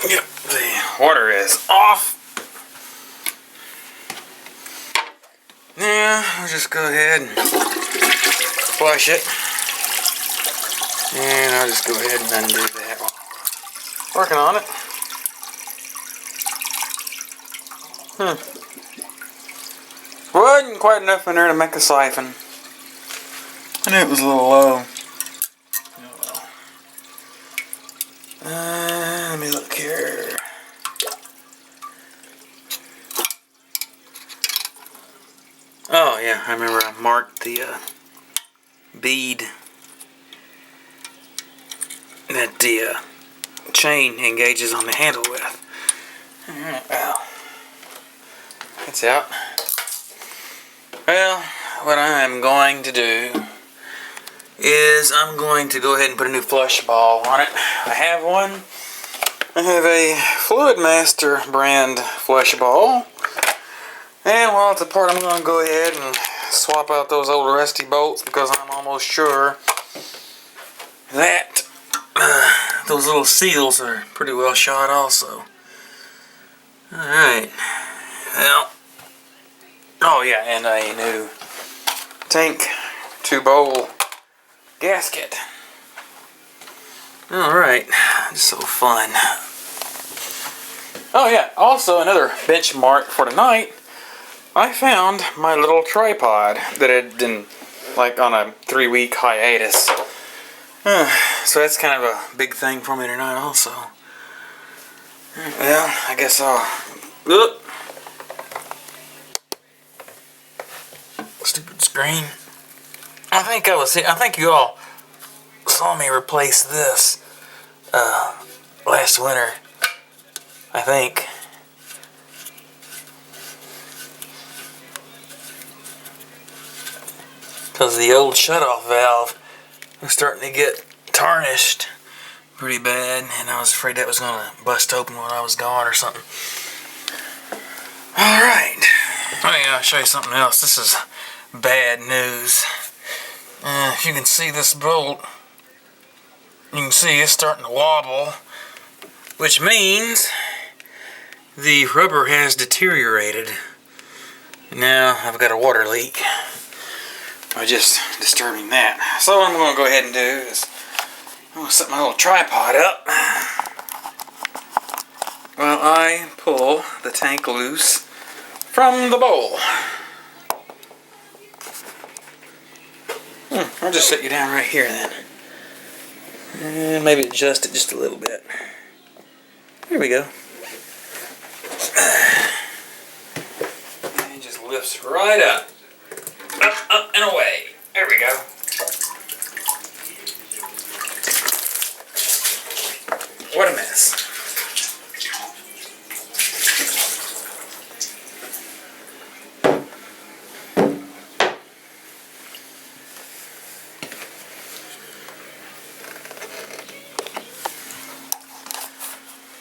Yep, the water is off. Now, I'll just go ahead and flush it. And I'll just go ahead and undo that while we're working on it. Wasn't quite enough in there to make a siphon. I knew it was a little low. Let me look here. Oh yeah, I remember I marked the bead that the chain engages on the handle with. Alright, well, it's out. Well, what I'm going to do is I'm going to go ahead and put a new flush ball on it. I have one. I have a Fluid Master brand flush ball. And while it's apart, I'm going to go ahead and swap out those old rusty bolts because I'm almost sure that those little seals are pretty well shot also. Alright. Well. Oh yeah, and a new tank to bowl gasket. Alright. Just so fun. Oh yeah, also another benchmark for tonight. I found my little tripod that had been like on a 3-week hiatus. So that's kind of a big thing for me tonight also. Well, I guess I'll... Oop. Stupid screen. I think you all saw me replace this last winter. I think. Because the old shutoff valve was starting to get tarnished pretty bad, and I was afraid that was going to bust open when I was gone or something. Alright. Oh yeah, I'll show you something else. This is bad news. If you can see this bolt, you can see it's starting to wobble, which means the rubber has deteriorated. Now I've got a water leak by just disturbing that. So what I'm going to go ahead and do is I'm going to set my little tripod up while I pull the tank loose from the bowl. I'll just set you down right here then. And maybe adjust it just a little bit. There we go. And it just lifts right up. Up, and away. There we go. What a mess.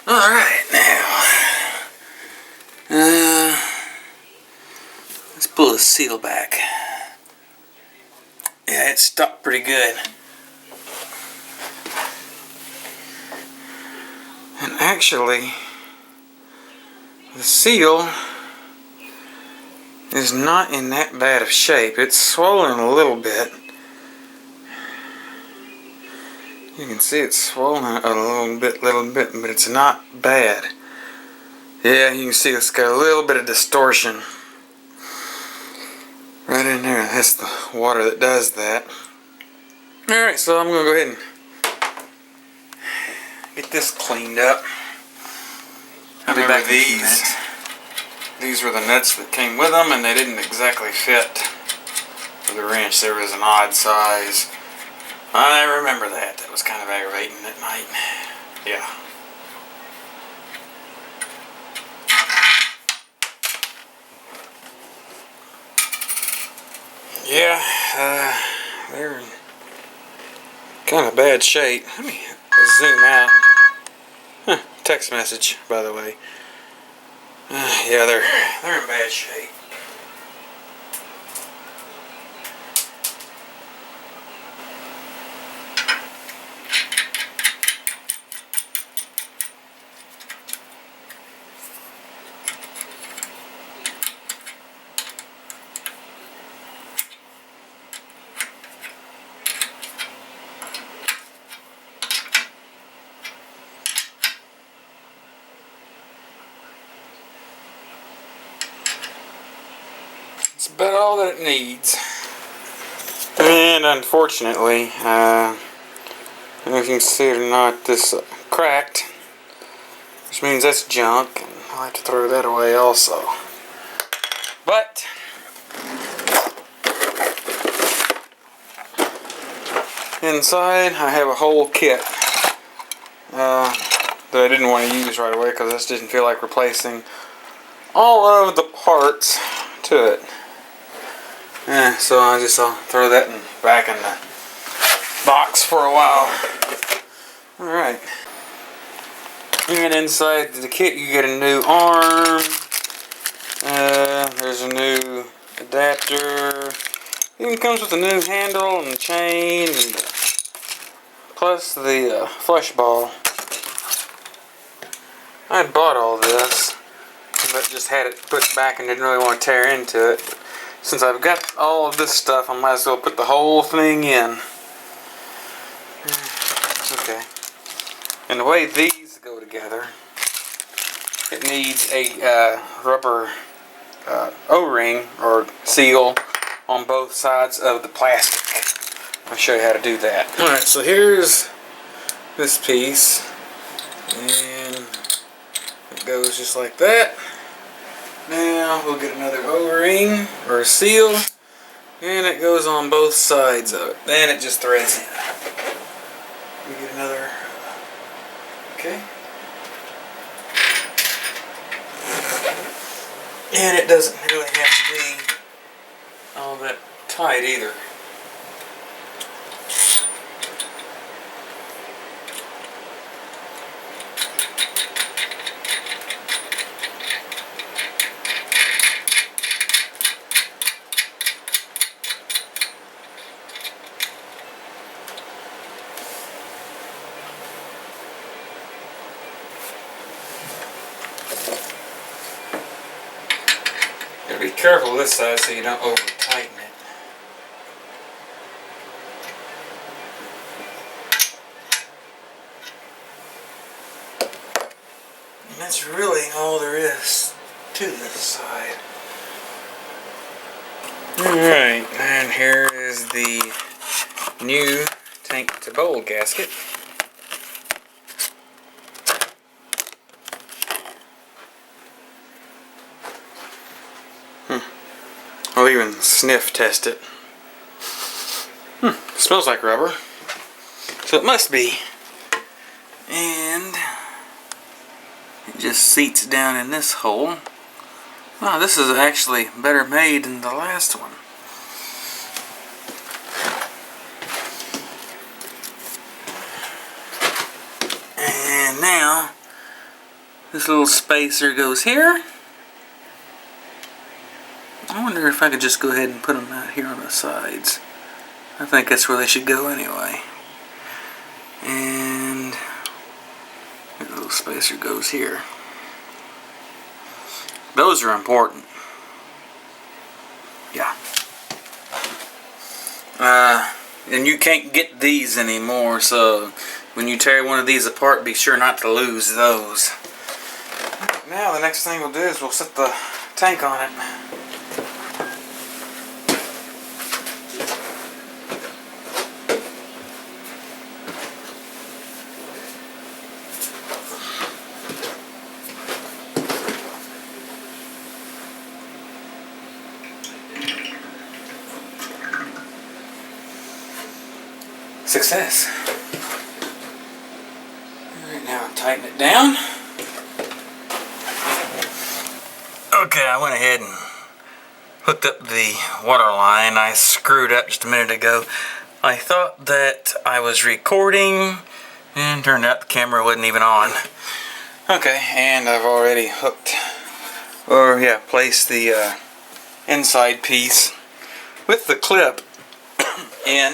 Alright, now, let's pull the seal back. Yeah, it stuck pretty good. And actually, the seal is not in that bad of shape. It's swollen a little bit. You can see it's swollen a little bit, but it's not bad. Yeah, you can see it's got a little bit of distortion right in there. That's the water that does that. Alright, so I'm going to go ahead and get this cleaned up. I'll be back in a few minutes. These were the nuts that came with them, and they didn't exactly fit for the wrench. There was an odd size. I remember that. That was kind of aggravating at night. Yeah. Yeah, they're in kind of bad shape. Let me zoom out. Text message, by the way. Yeah, they're in bad shape. about all that it needs. And unfortunately, I don't know if you can see it or not, this cracked, which means that's junk, and I'll have to throw that away also. But inside I have a whole kit that I didn't want to use right away because I just didn't feel like replacing all of the parts to it. So I'll throw that back in the box for a while. Alright. And inside the kit you get a new arm. There's a new adapter. It even comes with a new handle and chain, and plus the flush ball. I had bought all this, but just had it put back and didn't really want to tear into it. Since I've got all of this stuff, I might as well put the whole thing in. Okay. And the way these go together, it needs a rubber O-ring or seal on both sides of the plastic. I'll show you how to do that. Alright, so here's this piece, and it goes just like that. Now we'll get another O-ring or a seal, and it goes on both sides of it. Then it just threads in. We get another, okay. And it doesn't really have to be all that tight either. Be careful this side so you don't over tighten it. And that's really all there is to this side. Alright, and here is the new tank to bowl gasket. I'll even sniff test it. Smells like rubber. So it must be. And it just seats down in this hole. Wow, this is actually better made than the last one. And now this little spacer goes here. I wonder if I could just go ahead and put them out here on the sides. I think that's where they should go anyway. And the little spacer goes here. Those are important. Yeah. And you can't get these anymore, so when you tear one of these apart, be sure not to lose those. Now the next thing we'll do is we'll set the tank on it. Success. Alright, now tighten it down. Okay, I went ahead and hooked up the water line I screwed up just a minute ago. I thought that I was recording, and turned out the camera wasn't even on. Okay, and I've already placed the inside piece with the clip in.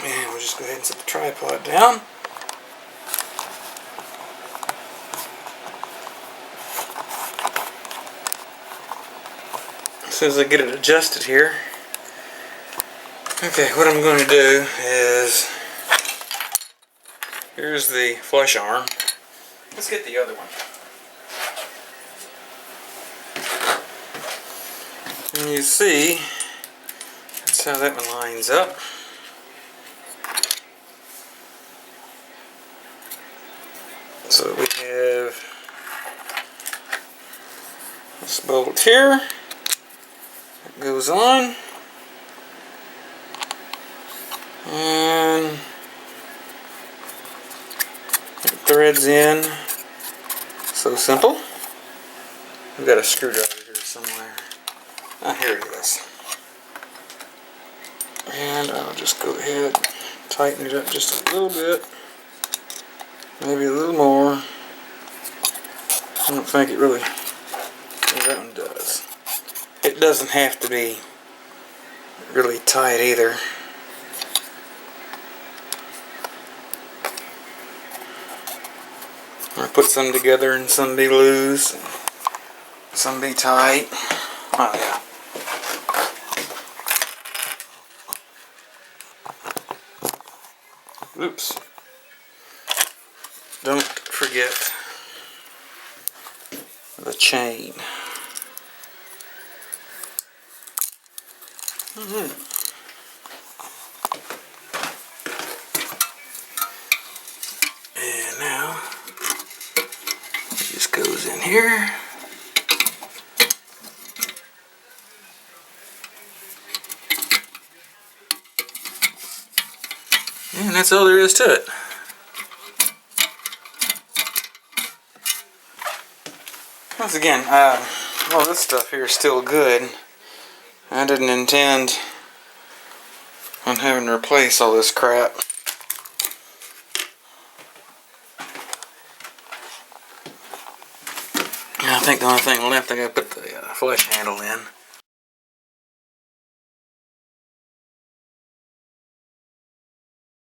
And we'll just go ahead and set the tripod down. As soon as I get it adjusted here. Okay, what I'm going to do is, here's the flush arm. Let's get the other one. And you see, that's how that one lines up. So we have this bolt here that goes on, and it threads in. So simple. We've got a screwdriver here somewhere. Ah, here it is. And I'll just go ahead, tighten it up just a little bit, maybe a little more. I don't think it really, well, that one does. It doesn't have to be really tight either. I put some together and some be loose, some be tight. Oh yeah. Oops. Don't forget the chain. And now it just goes in here. And that's all there is to it. Once again, well, this stuff here is still good. I didn't intend on having to replace all this crap. I think the only thing left, I gotta put the flush handle in.